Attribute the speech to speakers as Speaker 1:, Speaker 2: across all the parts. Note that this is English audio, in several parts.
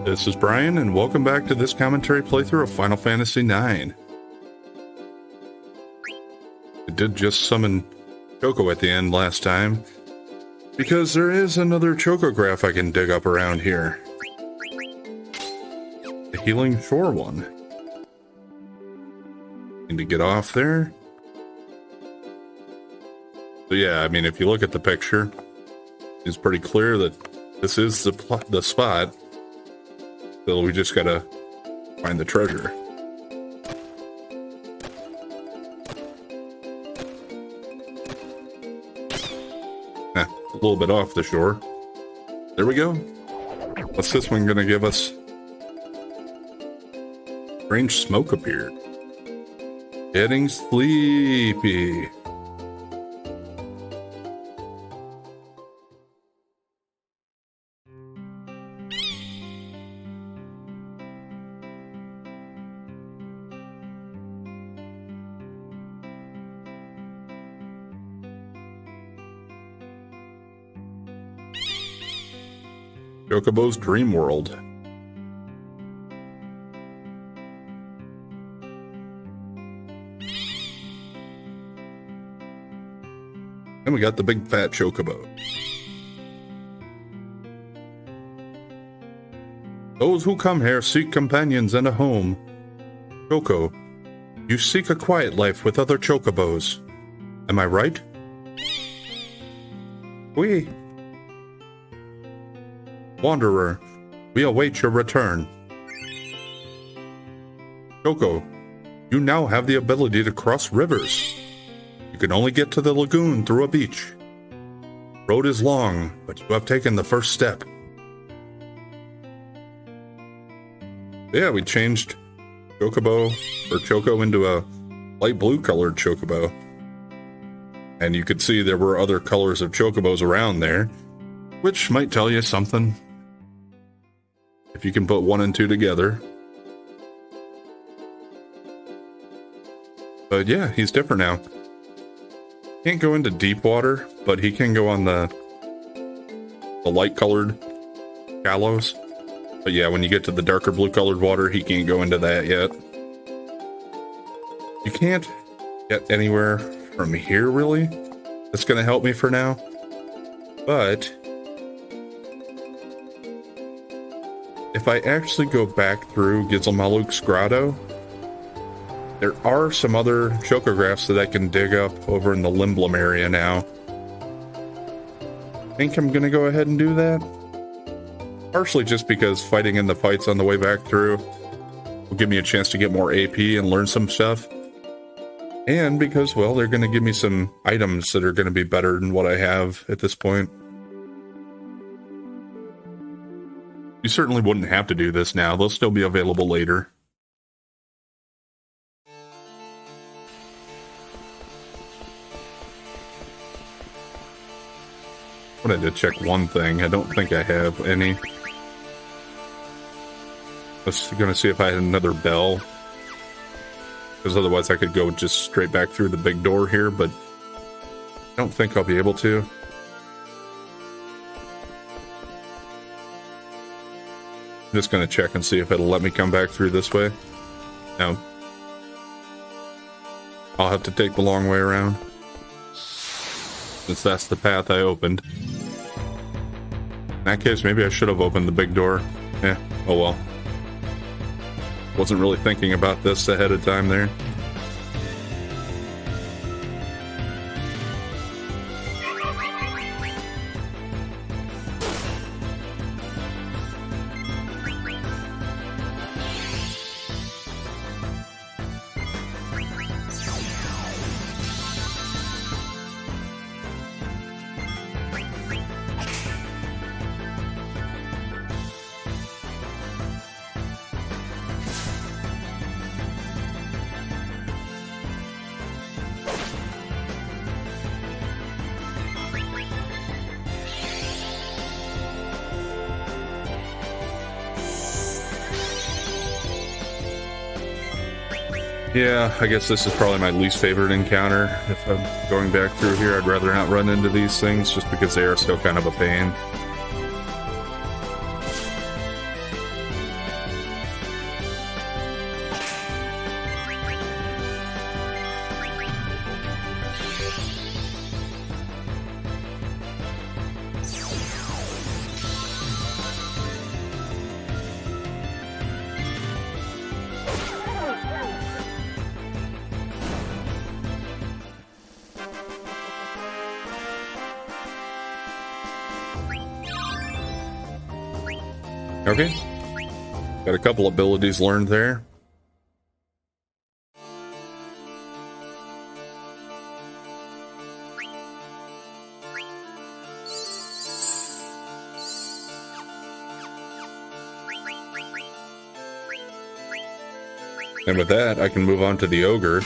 Speaker 1: This is Brian, and welcome back to this commentary playthrough of Final Fantasy IX. I did just summon Choco at the end last time, because there is another Chocograph I can dig up around here. The Healing Shore one. Need to get off there. So yeah, I mean, if you look at the picture, it's pretty clear that this is the spot. So we just gotta find the treasure. A little bit off the shore. There we go. What's this one gonna give us? Strange smoke appeared. Getting sleepy. Chocobo's Dream World. And we got the big fat Chocobo. Those who come here seek companions and a home. Choco, you seek a quiet life with other Chocobos. Am I right? Oui. Wanderer, we await your return. Choco, you now have the ability to cross rivers. You can only get to the lagoon through a beach. Road is long, but you have taken the first step. Yeah, we changed Choco into a light blue colored Chocobo. And you could see there were other colors of Chocobos around there, which might tell you something. If you can put 1 and 2 together. But yeah, he's different now. Can't go into deep water, but he can go on the light colored shallows. But yeah, when you get to the darker blue colored water, he can't go into that yet. You can't get anywhere from here, really. That's going to help me for now. But if I actually go back through Gizmaluk's Grotto, there are some other Chocographs that I can dig up over in the Limblum area now. I think I'm going to go ahead and do that. Partially just because fighting in the fights on the way back through will give me a chance to get more AP and learn some stuff. And because, well, they're going to give me some items that are going to be better than what I have at this point. You certainly wouldn't have to do this now. They'll still be available later. I wanted to check one thing. I don't think I have any. I was going to see if I had another bell. Because otherwise I could go just straight back through the big door here, but I don't think I'll be able to. I'm just going to check and see if it'll let me come back through this way. No. I'll have to take the long way around. Since that's the path I opened. In that case, maybe I should have opened the big door. Eh, oh well. Wasn't really thinking about this ahead of time there. Yeah, I guess this is probably my least favorite encounter. If I'm going back through here, I'd rather not run into these things, just because they are still kind of a pain. Okay. Got a couple abilities learned there. And with that, I can move on to the ogre.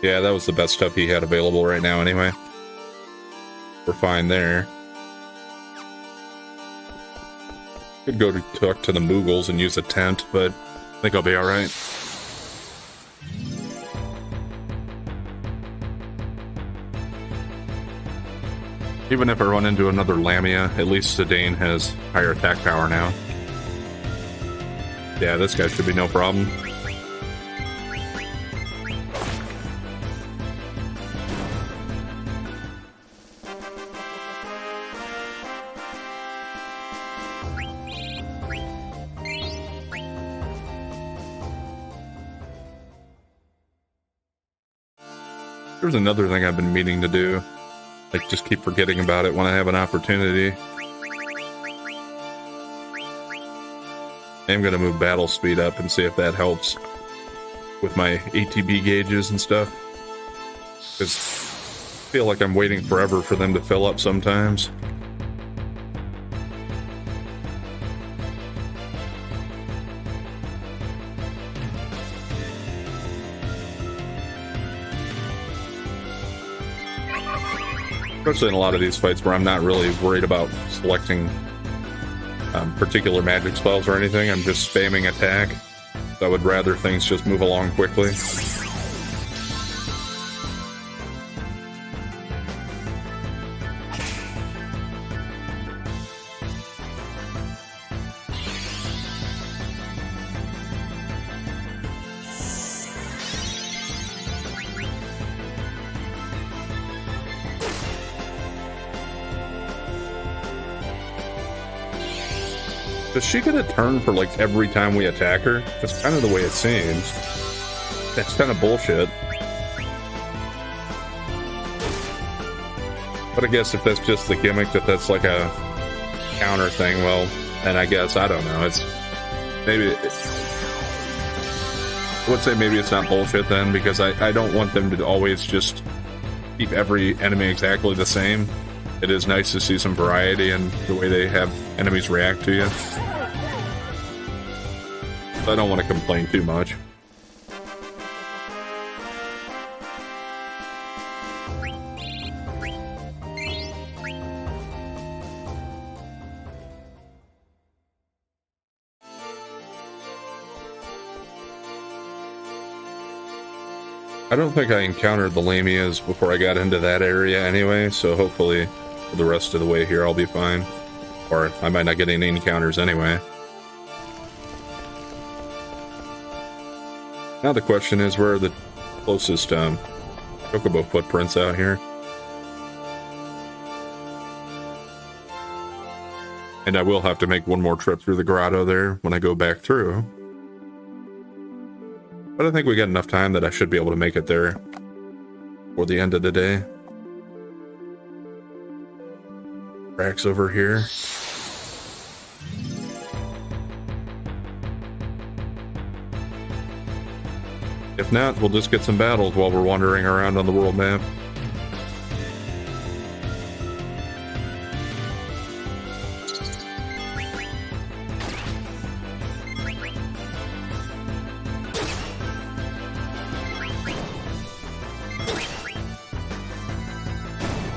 Speaker 1: Yeah, that was the best stuff he had available right now anyway. We're fine there. Could go to talk to the Moogles and use a tent, but I think I'll be alright. Even if I run into another Lamia, at least Sedaine has higher attack power now. Yeah, this guy should be no problem. There's another thing I've been meaning to do. Like, just keep forgetting about it when I have an opportunity. I'm gonna move battle speed up and see if that helps with my ATB gauges and stuff. Because I feel like I'm waiting forever for them to fill up sometimes. Especially in a lot of these fights where I'm not really worried about selecting particular magic spells or anything. I'm just spamming attack. So I would rather things just move along quickly. Does she get a turn for like every time we attack her? That's kind of the way it seems. That's kind of bullshit. But I guess if that's just the gimmick, that's like a counter thing, well, then I guess, I don't know. It's maybe, I would say maybe it's not bullshit then, because I don't want them to always just keep every enemy exactly the same. It is nice to see some variety in the way they have enemies react to you. I don't want to complain too much. I don't think I encountered the Lamias before I got into that area anyway, so hopefully for the rest of the way here I'll be fine. Or I might not get any encounters anyway. Now the question is, where are the closest Chocobo footprints out here? And I will have to make one more trip through the grotto there when I go back through. But I think we got enough time that I should be able to make it there for the end of the day. Racks over here. If not, we'll just get some battles while we're wandering around on the world map.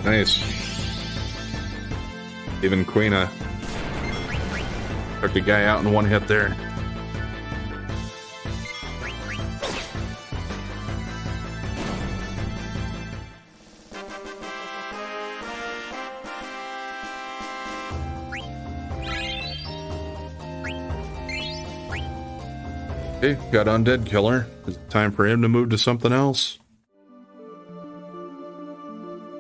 Speaker 1: Nice. Even Queena took the guy out in one hit there. Okay, got Undead Killer. Is it time for him to move to something else?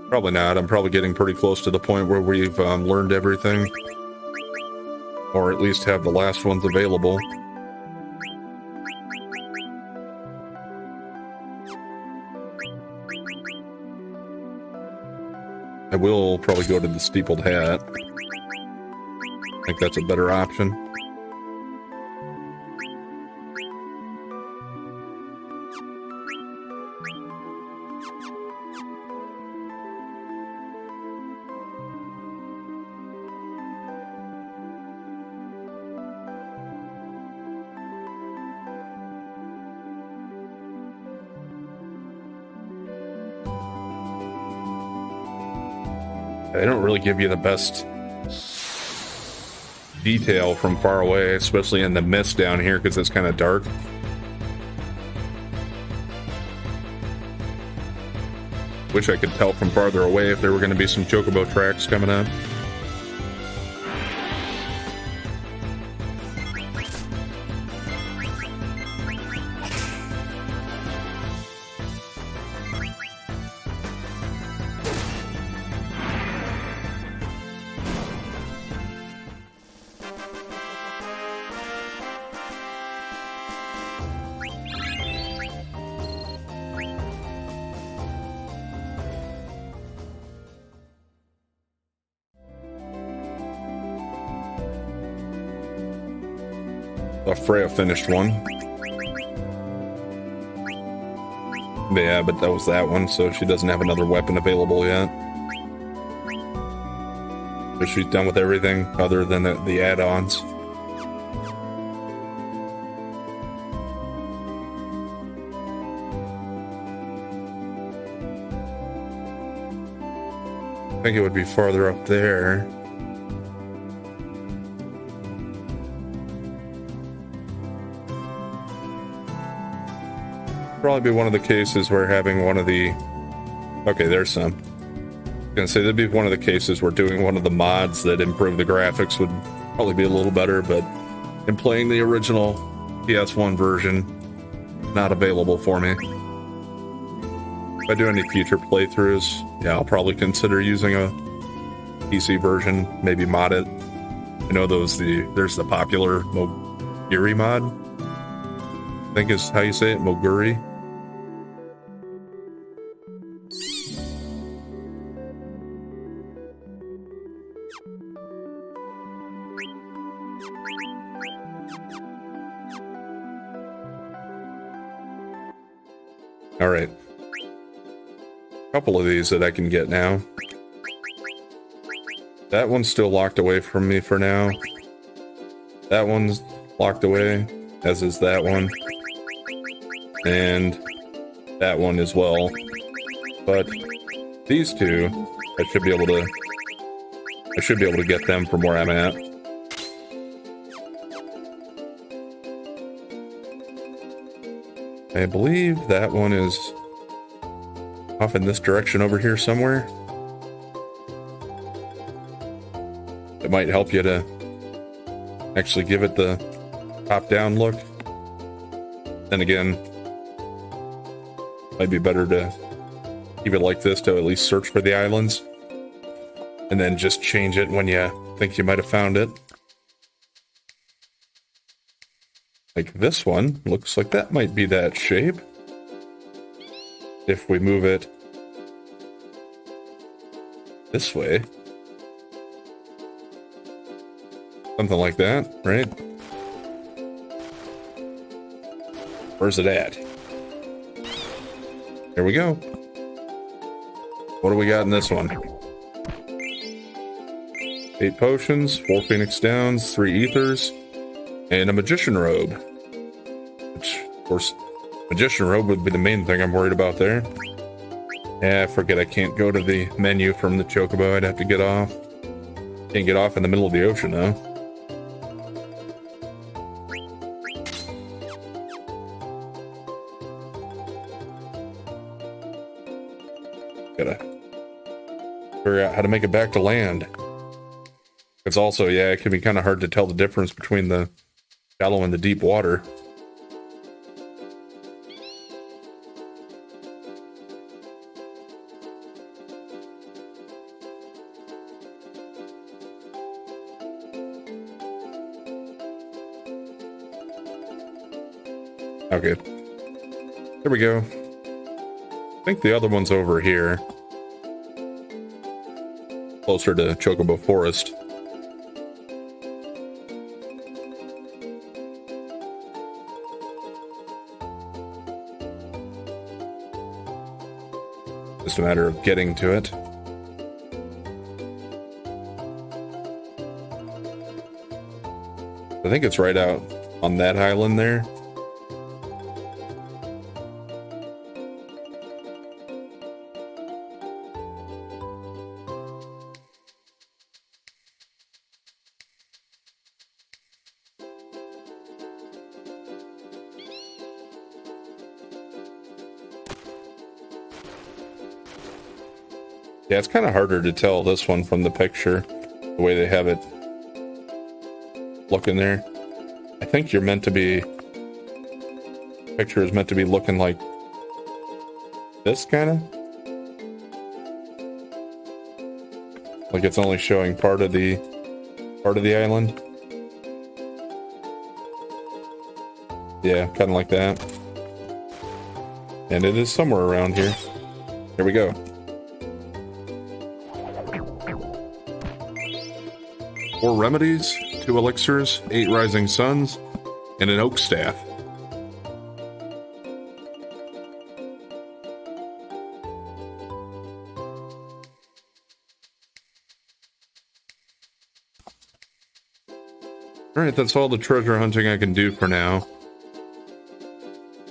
Speaker 1: Probably not. I'm probably getting pretty close to the point where we've learned everything. Or at least have the last ones available. I will probably go to the steepled hat. I think that's a better option. They don't really give you the best detail from far away, especially in the mist down here because it's kind of dark. Wish I could tell from farther away if there were going to be some chocobo tracks coming up. Freya finished one. Yeah, but that was that one, so she doesn't have another weapon available yet. So she's done with everything other than the add-ons. I think it would be farther up there. Probably be one of the cases where having one of the... Okay, there's some. I was gonna say that'd be one of the cases where doing one of the mods that improve the graphics would probably be a little better, but in playing the original PS1 version, not available for me. If I do any future playthroughs, yeah, I'll probably consider using a PC version, maybe mod it. I know there's the popular Moguri mod, I think is how you say it, Moguri. All right, a couple of these that I can get now. That one's still locked away from me for now. That one's locked away, as is that one. And that one as well. But these two, I should be able to get them from where I'm at. I believe that one is off in this direction over here somewhere. It might help you to actually give it the top-down look. Then again, might be better to keep it like this to at least search for the islands, and then just change it when you think you might have found it. Like this one, looks like that might be that shape. If we move it this way. Something like that, right? Where's it at? There we go. What do we got in this one? 8 potions, 4 Phoenix Downs, 3 Ethers, and a Magician Robe. Which, of course, Magician Robe would be the main thing I'm worried about there. Yeah, forget I can't go to the menu from the Chocobo. I'd have to get off. Can't get off in the middle of the ocean, though. Gotta figure out how to make it back to land. It's also, yeah, it can be kind of hard to tell the difference between the shallow and the deep water. Okay, here we go. I think the other one's over here. closer to Chocobo Forest. Just a matter of getting to it. I think it's right out on that island there. Yeah, it's kind of harder to tell this one from the picture, the way they have it looking there. I think you're meant to be, picture is meant to be looking like this, kind of. Like it's only showing part of the island. Yeah, kind of like that. And it is somewhere around here. Here we go. 4 remedies, 2 elixirs, 8 rising suns, and an oak staff. Alright, that's all the treasure hunting I can do for now.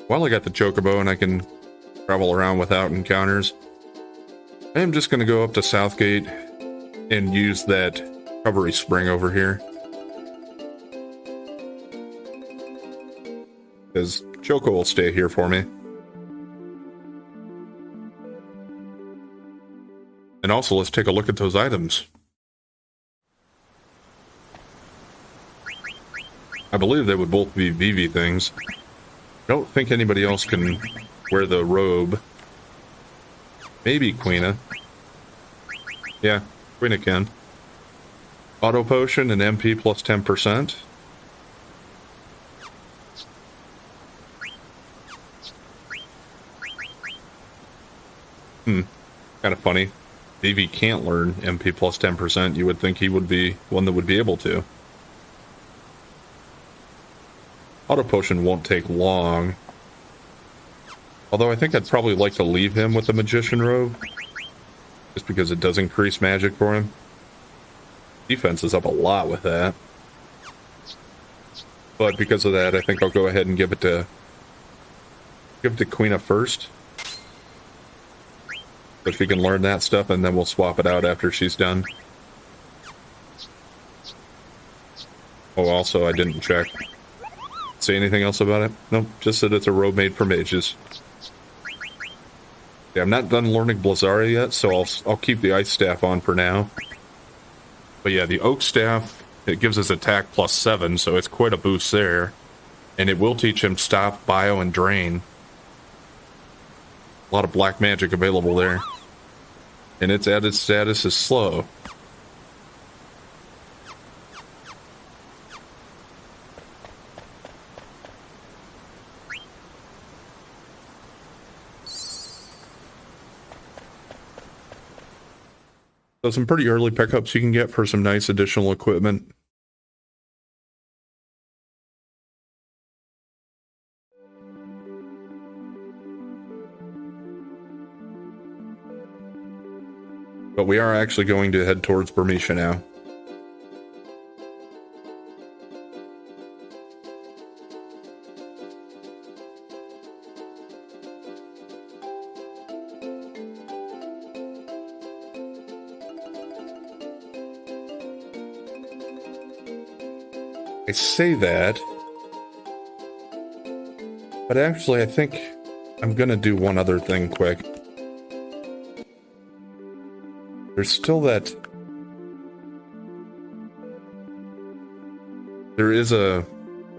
Speaker 1: While I got the Chocobo and I can travel around without encounters, I am just going to go up to Southgate and use that recovery spring over here. Because Choco will stay here for me. And also, let's take a look at those items. I believe they would both be Vivi things. I don't think anybody else can wear the robe. Maybe Queena. Yeah, Queena can. Auto potion and MP plus 10%. Kind of funny. Vivi can't learn MP plus 10%. You would think he would be one that would be able to. Auto potion won't take long. Although I think I'd probably like to leave him with the magician robe. Just because it does increase magic for him. Defense is up a lot with that. But because of that, I think I'll go ahead and give it to Queena first. So she can learn that stuff, and then we'll swap it out after she's done. Oh, also, I didn't check. Say anything else about it? Nope, just that it's a robe made for mages. Yeah, I'm not done learning Blazari yet, so I'll keep the ice staff on for now. But yeah, the oak staff, it gives us attack plus 7, so it's quite a boost there. And it will teach him stop, bio, and drain. A lot of black magic available there. And its added status is slow. So some pretty early pickups you can get for some nice additional equipment. But we are actually going to head towards Burmecia now. I say that, but actually I think I'm gonna do one other thing quick. There's still that... There is a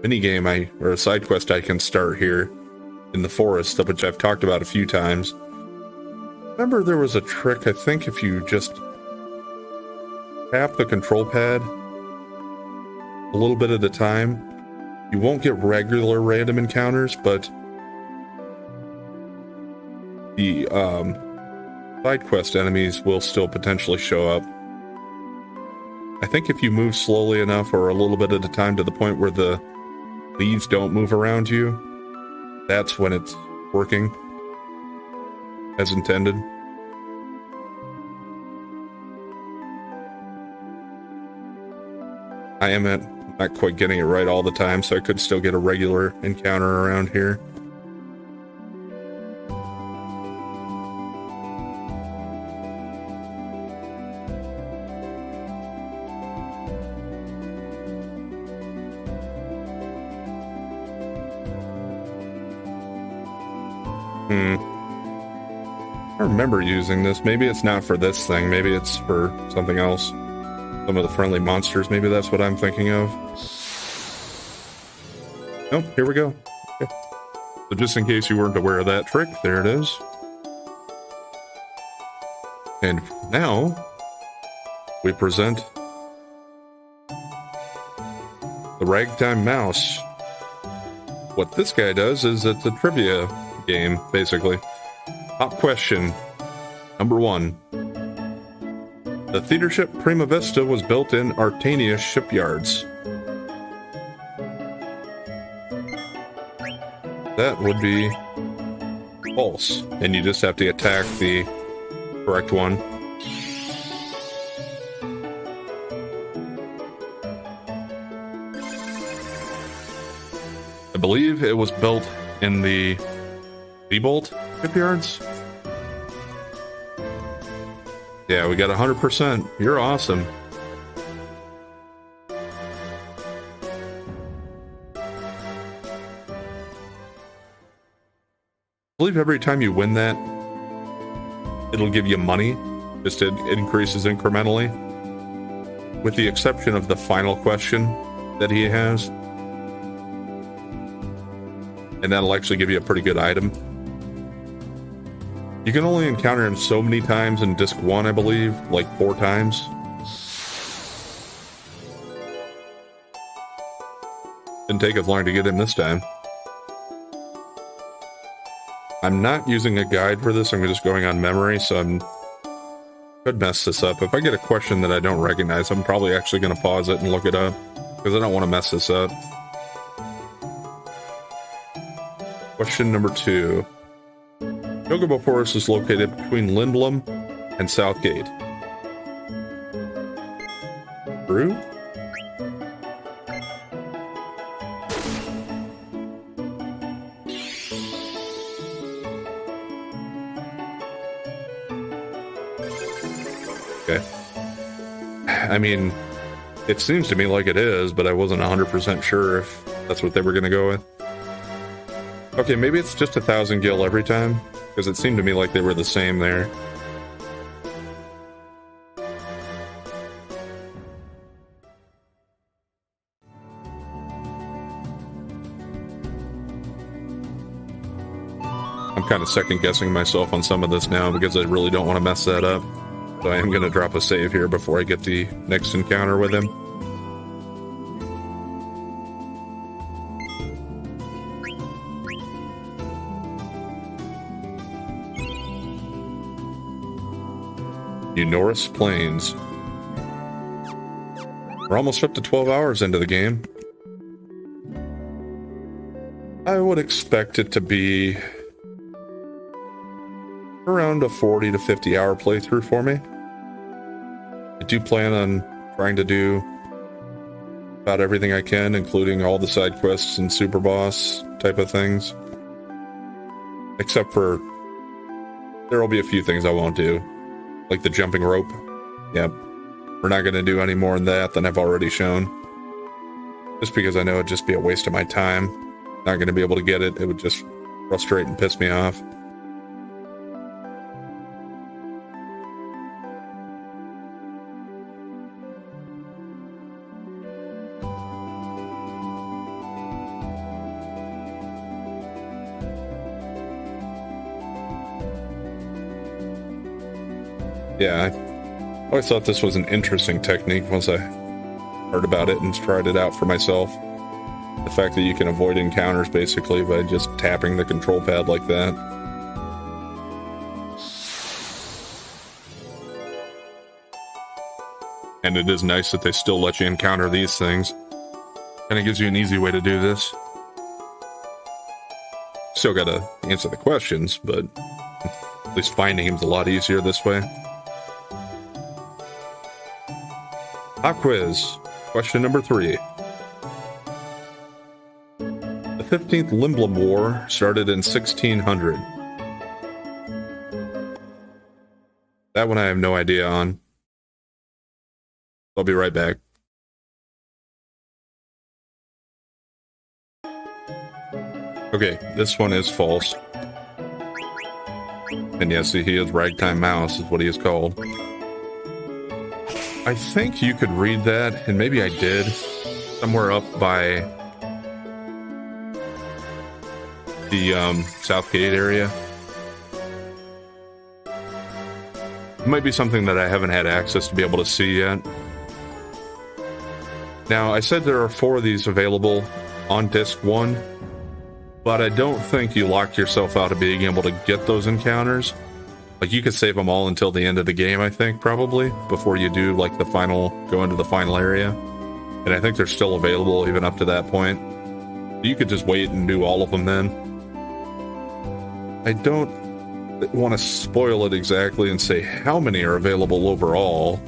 Speaker 1: minigame or a side quest I can start here in the forest, which I've talked about a few times. Remember there was a trick, I think if you just tap the control pad a little bit at a time, you won't get regular random encounters, but the side quest enemies will still potentially show up. I think if you move slowly enough or a little bit at a time to the point where the leaves don't move around you, that's when it's working as intended. I am not quite getting it right all the time, so I could still get a regular encounter around here. I remember using this. Maybe it's not for this thing. Maybe it's for something else. Some of the friendly monsters. Maybe that's what I'm thinking of. Oh, here we go. Okay. So just in case you weren't aware of that trick, there it is. And now we present the Ragtime Mouse. What this guy does is it's a trivia game, basically. Top question, number 1. The theater ship Prima Vista was built in Artania shipyards. That would be false, and you just have to attack the correct one. I believe it was built in the Seabolt shipyards. Yeah, we got 100%. You're awesome. I believe every time you win that, it'll give you money. Just it increases incrementally. With the exception of the final question that he has. And that'll actually give you a pretty good item. You can only encounter him so many times in disc 1, I believe, like 4 times. Didn't take as long to get him this time. I'm not using a guide for this, I'm just going on memory, so I could mess this up. If I get a question that I don't recognize, I'm probably actually going to pause it and look it up, because I don't want to mess this up. Question number 2. Chocobo Forest is located between Lindblom and Southgate. True? Okay. I mean, it seems to me like it is, but I wasn't 100% sure if that's what they were going to go with. Okay, maybe it's just 1,000 gil every time, because it seemed to me like they were the same there. I'm kind of second guessing myself on some of this now because I really don't want to mess that up. So I am going to drop a save here before I get the next encounter with him. Norris Plains. We're almost up to 12 hours into the game. I would expect it to be around a 40 to 50 hour playthrough for me. I do plan on trying to do about everything I can, including all the side quests and super boss type of things. Except for there will be a few things I won't do. Like the jumping rope. Yep. We're not going to do any more than that than I've already shown. Just because I know it'd just be a waste of my time. Not going to be able to get it. It would just frustrate and piss me off. Yeah, I always thought this was an interesting technique once I heard about it and tried it out for myself. The fact that you can avoid encounters basically by just tapping the control pad like that. And it is nice that they still let you encounter these things. And it gives you an easy way to do this. Still gotta answer the questions, but at least finding him's a lot easier this way. Pop quiz. Question number 3. The 15th Limblom War started in 1600. That one I have no idea on. I'll be right back. Okay, this one is false. And yes, he is Ragtime Mouse is what he is called. I think you could read that, and maybe I did, somewhere up by the Southgate area. It might be something that I haven't had access to be able to see yet. Now, I said there are 4 of these available on Disc 1, but I don't think you lock yourself out of being able to get those encounters. Like, you could save them all until the end of the game, I think, probably, before you do, like, go into the final area. And I think they're still available even up to that point. You could just wait and do all of them then. I don't want to spoil it exactly and say how many are available overall.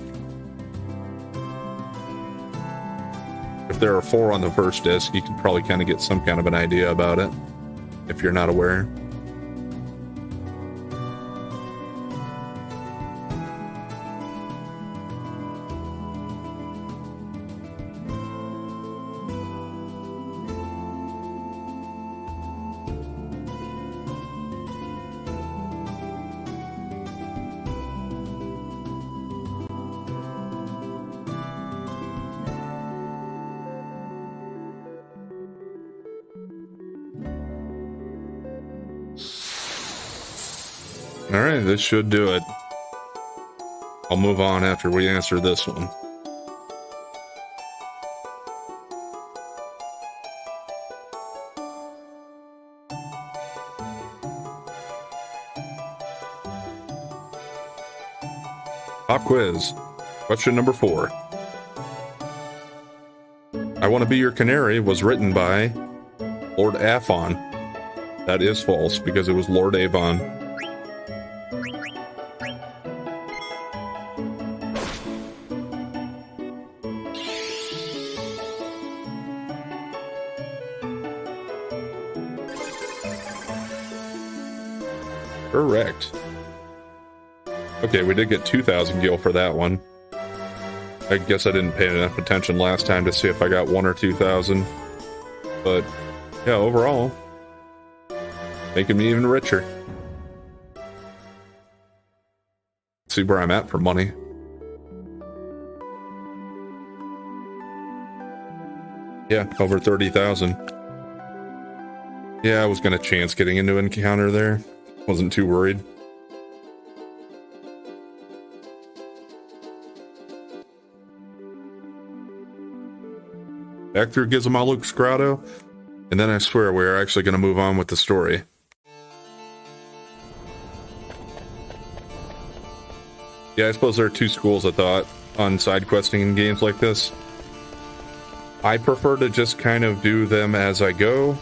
Speaker 1: If there are 4 on the first disc, you can probably kind of get some kind of an idea about it, if you're not aware. Alright, this should do it. I'll move on after we answer this one. Pop quiz. Question number 4. I Want to Be Your Canary was written by Lord Afon. That is false because it was Lord Avon. Correct. Okay, we did get 2,000 gil for that one. I guess I didn't pay enough attention last time to see if I got 1 or 2,000. But, yeah, overall, making me even richer. See where I'm at for money. Yeah, over 30,000. Yeah, I was gonna chance getting into an encounter there. Wasn't too worried. Back through Gizmaluk's Grotto, and then I swear we're actually going to move on with the story. Yeah, I suppose there are 2 schools of thought on side questing in games like this. I prefer to just kind of do them as I go,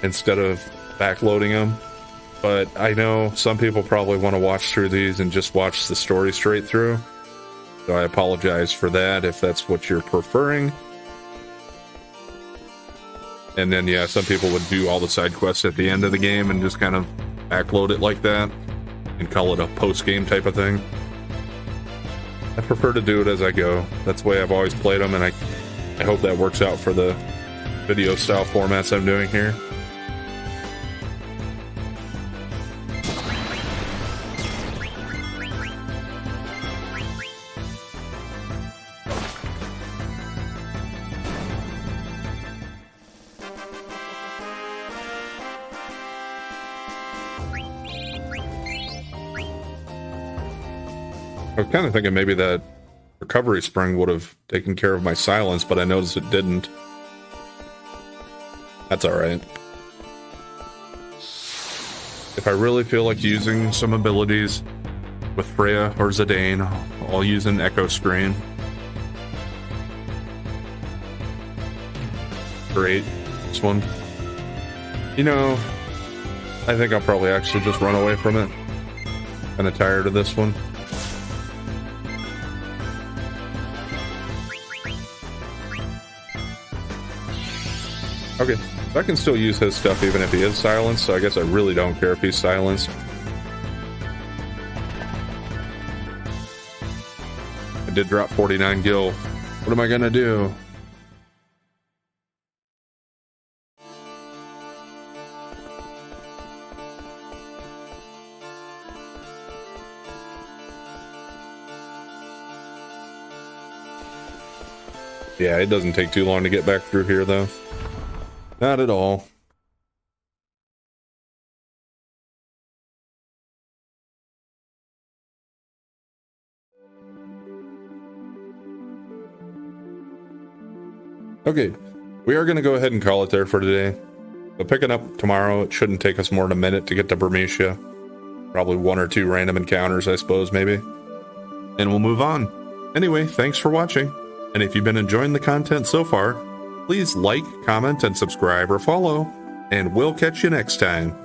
Speaker 1: instead of backloading them. But I know some people probably want to watch through these and just watch the story straight through. So I apologize for that if that's what you're preferring. And then, yeah, some people would do all the side quests at the end of the game and just kind of backload it like that and call it a post-game type of thing. I prefer to do it as I go. That's the way I've always played them, and I hope that works out for the video style formats I'm doing here. I was kind of thinking maybe that recovery spring would have taken care of my silence, but I noticed it didn't. That's alright. If I really feel like using some abilities, with Freya or Zidane, I'll use an echo screen. Great. This one. You know, I think I'll probably actually just run away from it. Kind of tired of this one. Okay, I can still use his stuff even if he is silenced, so I guess I really don't care if he's silenced. I did drop 49 gil. What am I gonna do? Yeah, it doesn't take too long to get back through here, though. Not at all. Okay, we are going to go ahead and call it there for today. But picking up tomorrow, it shouldn't take us more than a minute to get to Burmecia. Probably 1 or 2 random encounters, I suppose, maybe. And we'll move on. Anyway, thanks for watching. And if you've been enjoying the content so far, please like, comment, and subscribe or follow. And we'll catch you next time.